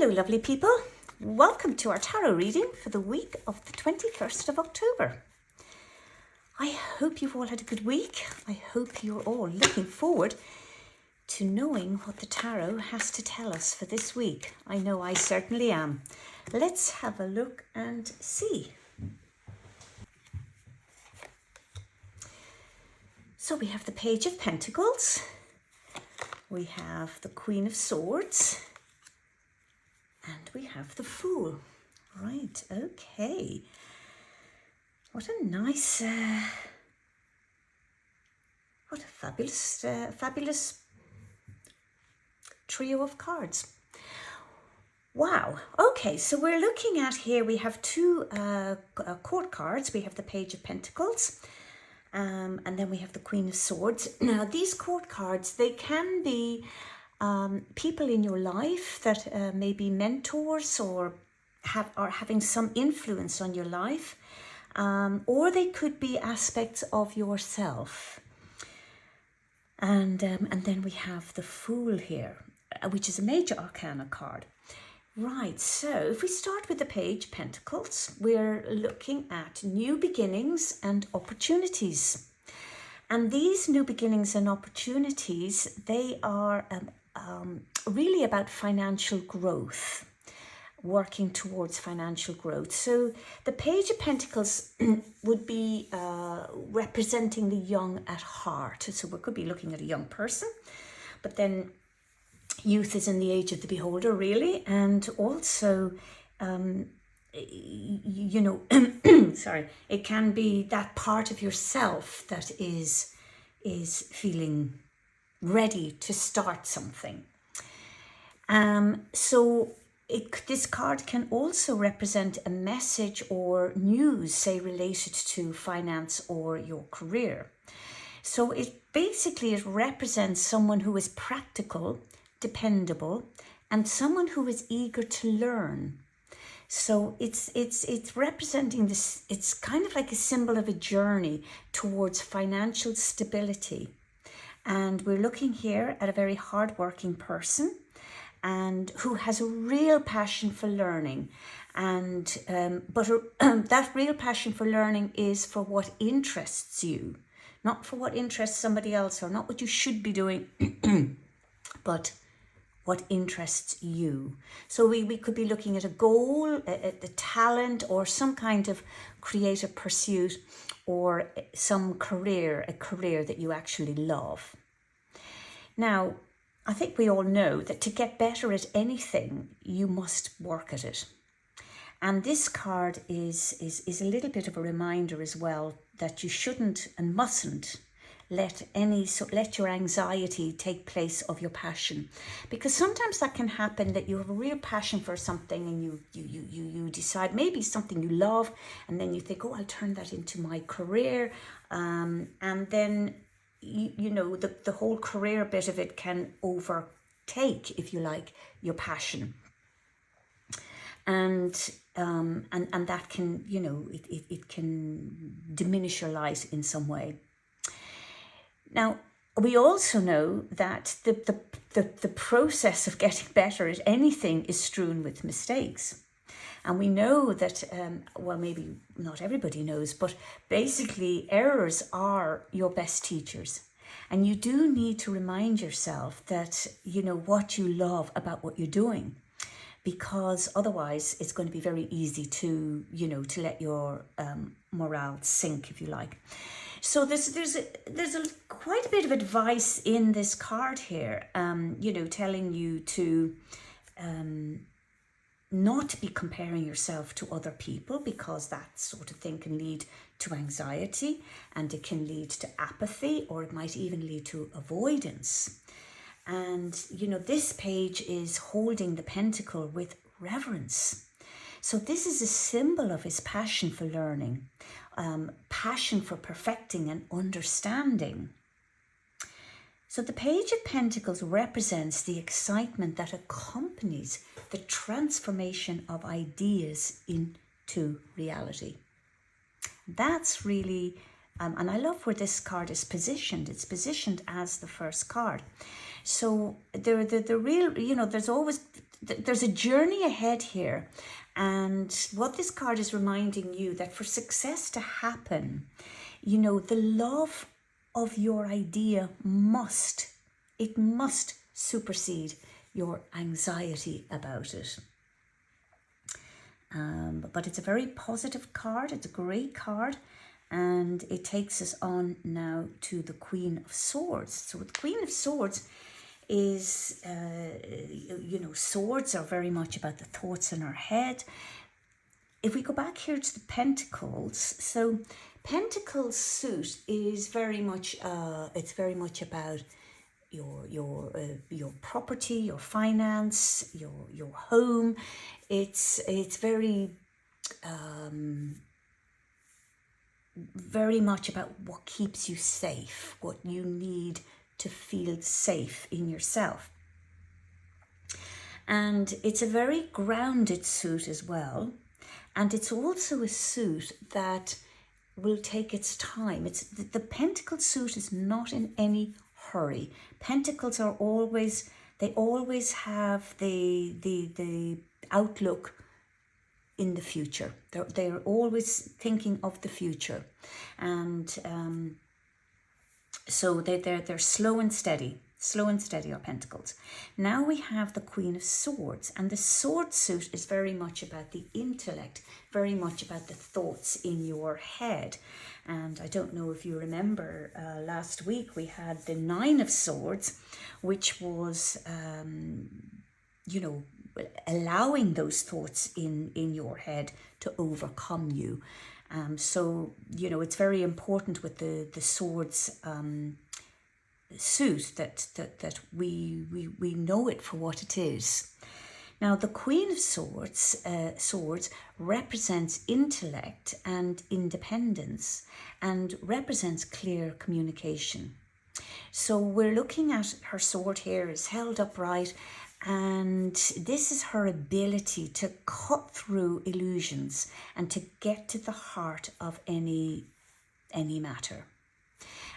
Hello lovely people, welcome to our tarot reading for the week of the 21st of October. I hope you've all had a good week. I hope you're all looking forward to knowing what the tarot has to tell us for this week. I know I certainly am. Let's have a look and see. So we have the Page of Pentacles, we have the Queen of Swords, and we have the Fool. Right, okay. What a nice, what a fabulous trio of cards. Wow, okay, so we're looking at here, we have two court cards. We have the Page of Pentacles, and then we have the Queen of Swords. Now, these court cards, they can be people in your life that may be mentors or are having some influence on your life, or they could be aspects of yourself. And then we have the Fool here, which is a major arcana card. Right, so if we start with the Page of Pentacles, we're looking at new beginnings and opportunities. And these new beginnings and opportunities, they are really about financial growth, working towards financial growth. So the Page of Pentacles would be representing the young at heart. So we could be looking at a young person, but then youth is in the age of the beholder, really. And also, you know, sorry, it can be that part of yourself that is feeling ready to start something. This card can also represent a message or news, say, related to finance or your career. So it represents someone who is practical, dependable, and someone who is eager to learn. So it's representing this. It's kind of like a symbol of a journey towards financial stability. And we're looking here at a very hardworking person and who has a real passion for learning. And that real passion for learning is for what interests you, not for what interests somebody else or not what you should be doing, but what interests you. So we could be looking at a goal, a talent, or some kind of creative pursuit, or some career, a career that you actually love. Now, I think we all know that to get better at anything, you must work at it. And this card is a little bit of a reminder as well that you shouldn't and mustn't let your anxiety take place of your passion, because sometimes that can happen, that you have a real passion for something and you decide maybe something you love, and then you think, oh, I'll turn that into my career, and then you know the whole career bit of it can overtake, if you like, your passion, and that can, you know, it can diminish your life in some way. Now, we also know that the process of getting better at anything is strewn with mistakes. And we know that, well, maybe not everybody knows, but basically errors are your best teachers. And you do need to remind yourself that, you know, what you love about what you're doing, because otherwise it's going to be very easy to, you know, to let your morale sink, if you like. So there's quite a bit of advice in this card here, you know, telling you to not be comparing yourself to other people, because that sort of thing can lead to anxiety, and it can lead to apathy, or it might even lead to avoidance. And, you know, this page is holding the pentacle with reverence. So this is a symbol of his passion for learning, passion for perfecting and understanding. So the Page of Pentacles represents the excitement that accompanies the transformation of ideas into reality. That's really, and I love where this card is positioned. It's positioned as the first card. So the real, you know, there's always there's a journey ahead here. And what this card is reminding you that for success to happen, you know, the love of your idea must supersede your anxiety about it. But it's a very positive card. It's a great card. And it takes us on now to the Queen of Swords. So the Queen of Swords is, you know, swords are very much about the thoughts in our head. If we go back here to the Pentacles, so Pentacles suit is very much, it's very much about your property, your finance, your home. It's very very much about what keeps you safe, what you need to feel safe in yourself. And it's a very grounded suit as well. And it's also a suit that will take its time. It's the Pentacle suit is not in any hurry. Pentacles are always, they always have the outlook in the future. They're always thinking of the future. And so they're slow and steady. Slow and steady are Pentacles. Now we have the Queen of Swords, and the sword suit is very much about the intellect, very much about the thoughts in your head. And I don't know if you remember, last week we had the Nine of Swords, which was, you know, allowing those thoughts in your head to overcome you. So, you know, it's very important with the swords suit that we know it for what it is. Now, the Queen of Swords represents intellect and independence and represents clear communication. So we're looking at her sword here is held upright, and this is her ability to cut through illusions and to get to the heart of any matter.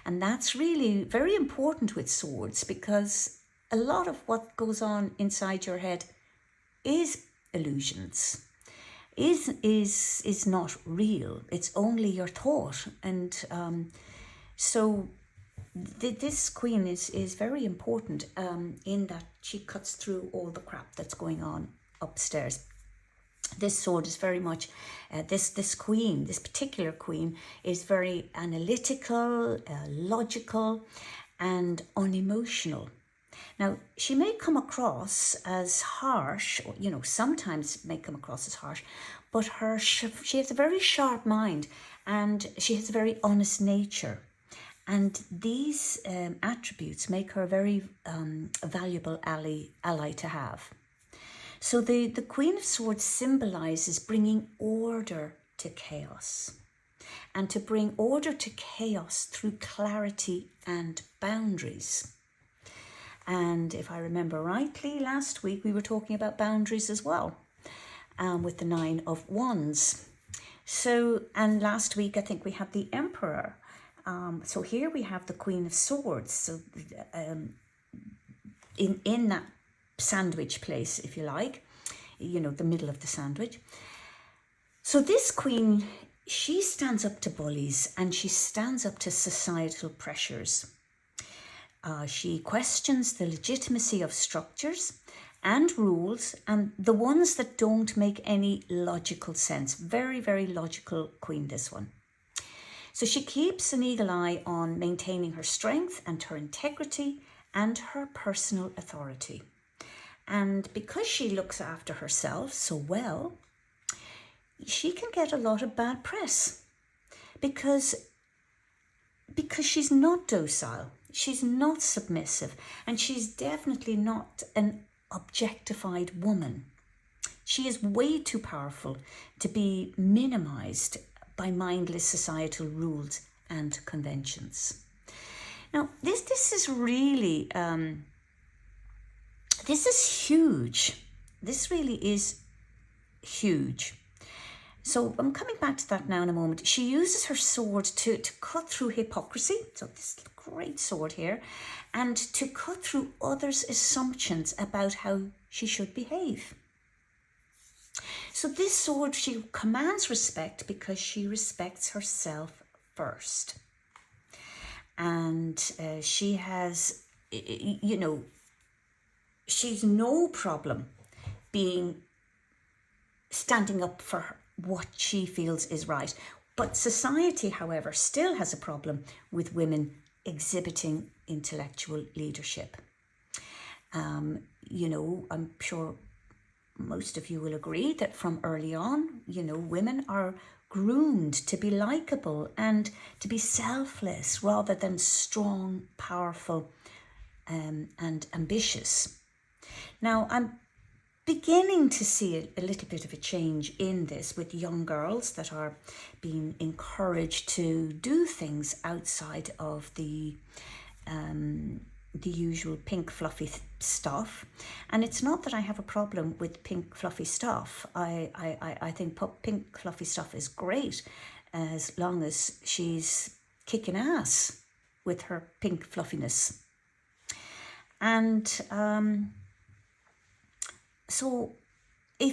And that's really very important with swords, because a lot of what goes on inside your head is illusions, is not real. It's only your thought. And so this queen is very important in that she cuts through all the crap that's going on upstairs. This sword is very much, this particular queen is very analytical, logical, and unemotional. Now, she may come across as harsh, or, you know, sometimes may come across as harsh, but she has a very sharp mind, and she has a very honest nature. And these attributes make her a very valuable ally to have. So the Queen of Swords symbolizes bringing order to chaos, and to bring order to chaos through clarity and boundaries. And if I remember rightly, last week we were talking about boundaries as well, with the Nine of Wands. So, and last week I think we had the Emperor. So here we have the Queen of Swords. So in that sandwich place, if you like, you know, the middle of the sandwich. So this queen, she stands up to bullies, and she stands up to societal pressures. She questions the legitimacy of structures and rules, and the ones that don't make any logical sense. Very, very logical queen, this one. So she keeps an eagle eye on maintaining her strength and her integrity and her personal authority. And because she looks after herself so well, she can get a lot of bad press because she's not docile, she's not submissive, and she's definitely not an objectified woman. She is way too powerful to be minimized by mindless societal rules and conventions. Now, this is really, this is huge. This really is huge. So I'm coming back to that now in a moment. She uses her sword to cut through hypocrisy. So this great sword here. And to cut through others' assumptions about how she should behave. So this sword, she commands respect because she respects herself first. And she has, she's no problem standing up for what she feels is right. But society, however, still has a problem with women exhibiting intellectual leadership. I'm sure most of you will agree that from early on, women are groomed to be likable and to be selfless rather than strong, powerful, and ambitious. Now, I'm beginning to see a little bit of a change in this with young girls that are being encouraged to do things outside of the usual pink fluffy stuff. And it's not that I have a problem with pink fluffy stuff. I think pink fluffy stuff is great as long as she's kicking ass with her pink fluffiness. And so I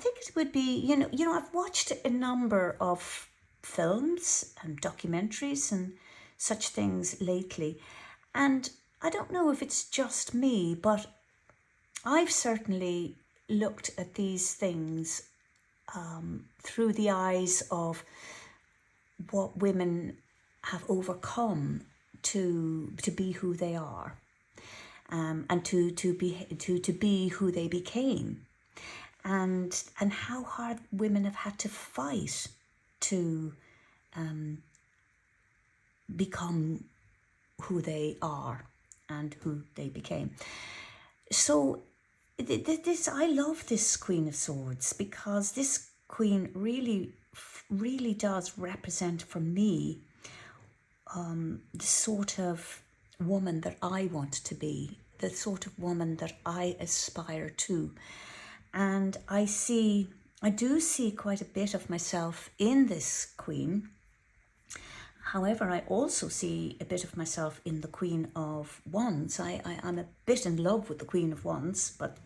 think it would be, I've watched a number of films and documentaries and such things lately, and I don't know if it's just me, but I've certainly looked at these things through the eyes of what women have overcome to be who they are. And to be who they became, and how hard women have had to fight to become who they are and who they became. So I love this Queen of Swords because this Queen really does represent for me the sort of woman that I want to be, the sort of woman that I aspire to. And I do see quite a bit of myself in this Queen. However, I also see a bit of myself in the Queen of Wands. I'm a bit in love with the Queen of Wands, but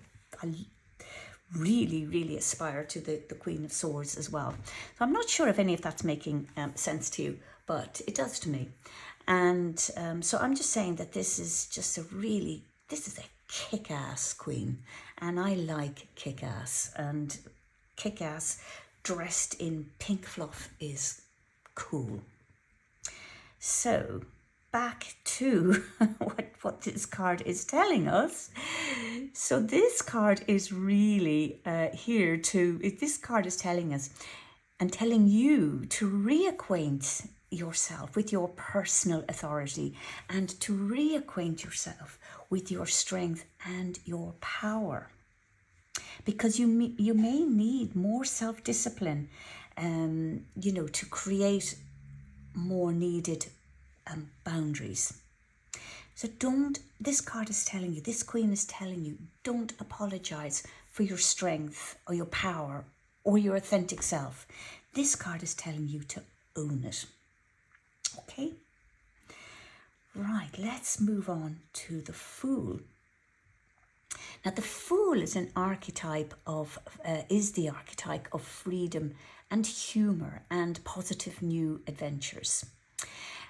I really aspire to the Queen of Swords as well. So I'm not sure if any of that's making sense to you, but it does to me. And so I'm just saying that this is a kick-ass Queen. And I like kick-ass. And kick-ass dressed in pink fluff is cool. So back to what this card is telling us. So this card is really this card is telling us and telling you to reacquaint yourself with your personal authority and to reacquaint yourself with your strength and your power, because you may need more self-discipline to create more needed boundaries. So this card is telling you, this Queen is telling you, don't apologize for your strength or your power or your authentic self. This card is telling you to own it. Okay? Right, let's move on to the Fool. Now, the Fool is the archetype of freedom and humour and positive new adventures.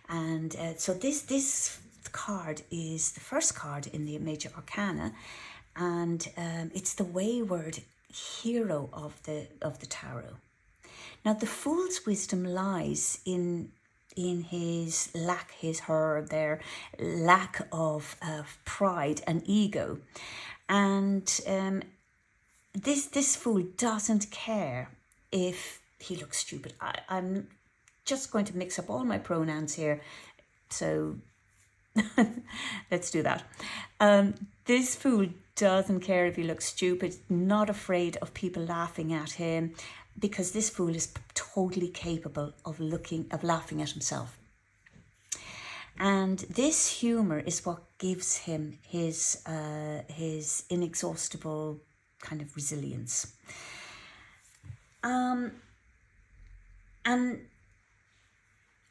And so this card is the first card in the major arcana, and it's the wayward hero of the tarot. Now, the Fool's wisdom lies in his lack of pride and ego, and this Fool doesn't care if he looks stupid. I'm just going to mix up all my pronouns here, so let's do that. This Fool doesn't care if he looks stupid, not afraid of people laughing at him, because this Fool is totally capable of laughing at himself. And this humour is what gives him his inexhaustible kind of resilience. And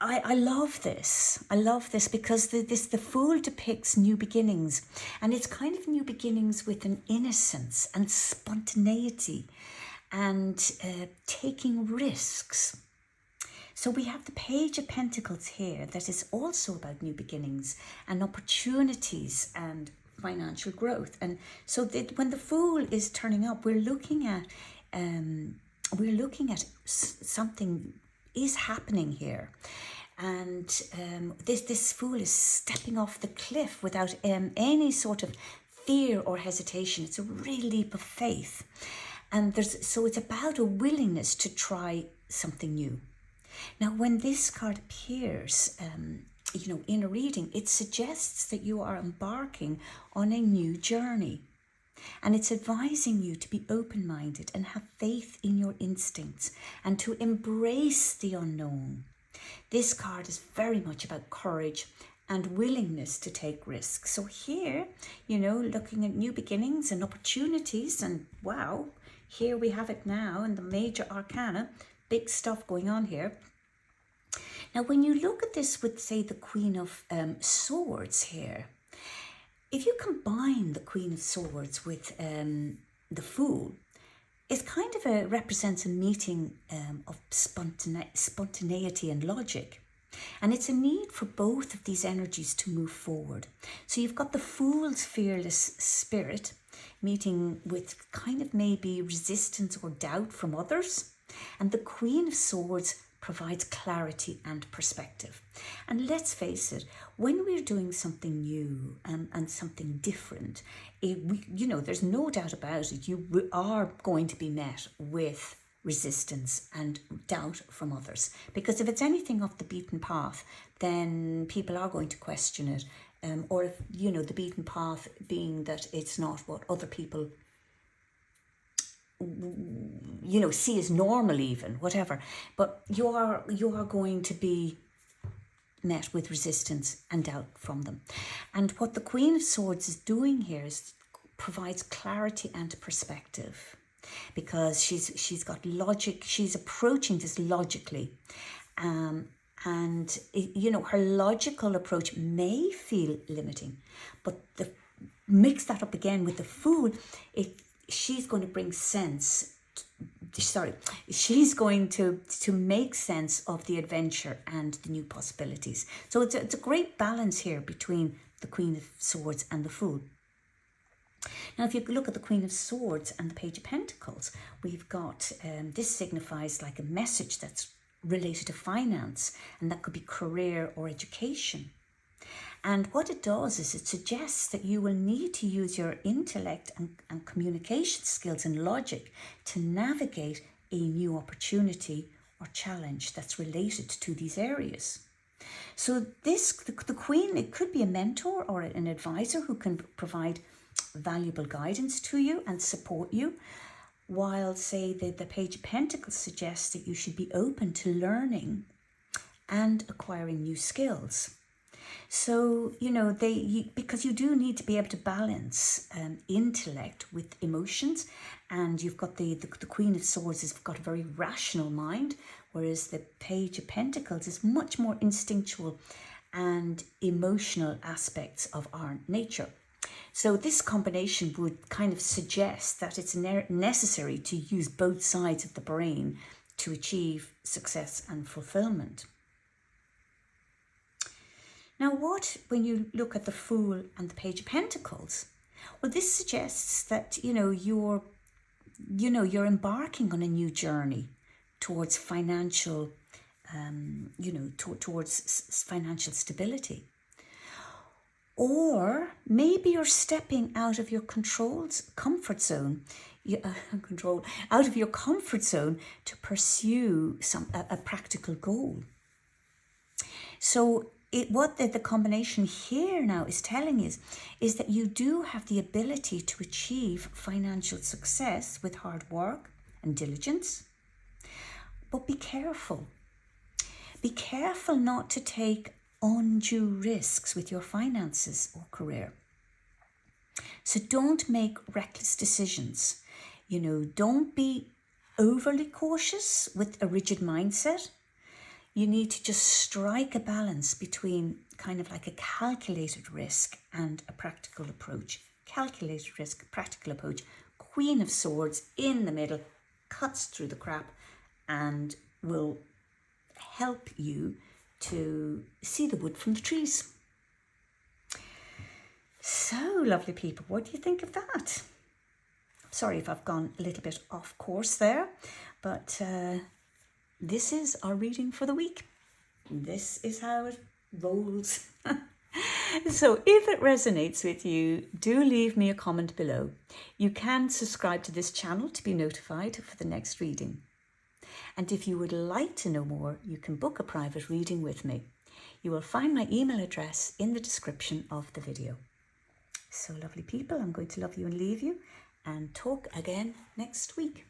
I love this. I love this because the Fool depicts new beginnings, and it's kind of new beginnings with an innocence and spontaneity and taking risks. So we have the Page of Pentacles here that is also about new beginnings and opportunities and financial growth. And so that when the Fool is turning up, we're looking at something is happening here. And this Fool is stepping off the cliff without any sort of fear or hesitation. It's a real leap of faith. And so it's about a willingness to try something new. Now, when this card appears, in a reading, it suggests that you are embarking on a new journey. And it's advising you to be open-minded and have faith in your instincts and to embrace the unknown. This card is very much about courage and willingness to take risks. So here, looking at new beginnings and opportunities, and wow, here we have it now in the major arcana. Big stuff going on here. Now, when you look at this with, say, the Queen of Swords here, if you combine the Queen of Swords with the Fool, it kind of represents a meeting of spontaneity and logic. And it's a need for both of these energies to move forward. So you've got the Fool's fearless spirit meeting with kind of maybe resistance or doubt from others. And the Queen of Swords provides clarity and perspective. And let's face it, when we're doing something new and something different, there's no doubt about it, you are going to be met with resistance and doubt from others. Because if it's anything off the beaten path, then people are going to question it. Or if, the beaten path being that it's not what other people see as normal, even whatever, but you are going to be met with resistance and doubt from them. And what the Queen of Swords is doing here is provides clarity and perspective, because she's got logic. She's approaching this logically, and her logical approach may feel limiting, but mix that up again with the Fool, she's going to bring sense. She's going to make sense of the adventure and the new possibilities. So it's a great balance here between the Queen of Swords and the Fool. Now, if you look at the Queen of Swords and the Page of Pentacles, we've got this signifies like a message that's related to finance, and that could be career or education. And what it does is it suggests that you will need to use your intellect and communication skills and logic to navigate a new opportunity or challenge that's related to these areas. So the Queen, it could be a mentor or an advisor who can provide valuable guidance to you and support you, while, say, the Page of Pentacles suggests that you should be open to learning and acquiring new skills. So, because you do need to be able to balance intellect with emotions, and you've got the Queen of Swords has got a very rational mind, whereas the Page of Pentacles is much more instinctual and emotional aspects of our nature. So this combination would kind of suggest that it's necessary to use both sides of the brain to achieve success and fulfillment. Now, when you look at the Fool and the Page of Pentacles, well, this suggests that, you're embarking on a new journey towards financial, towards financial stability. Or maybe you're stepping out of your comfort zone to pursue a practical goal. So what the combination here now is telling is that you do have the ability to achieve financial success with hard work and diligence. But be careful. Be careful not to take undue risks with your finances or career. So don't make reckless decisions. Don't be overly cautious with a rigid mindset. you need to just strike a balance between kind of like a calculated risk and a practical approach. Calculated risk, practical approach. Queen of Swords in the middle, cuts through the crap and will help you to see the wood from the trees. So, lovely people, what do you think of that? Sorry if I've gone a little bit off course there, but this is our reading for the week. This is how it rolls. So if it resonates with you, do leave me a comment below. You can subscribe to this channel to be notified for the next reading. And if you would like to know more, you can book a private reading with me. You will find my email address in the description of the video. So lovely people, I'm going to love you and leave you and talk again next week.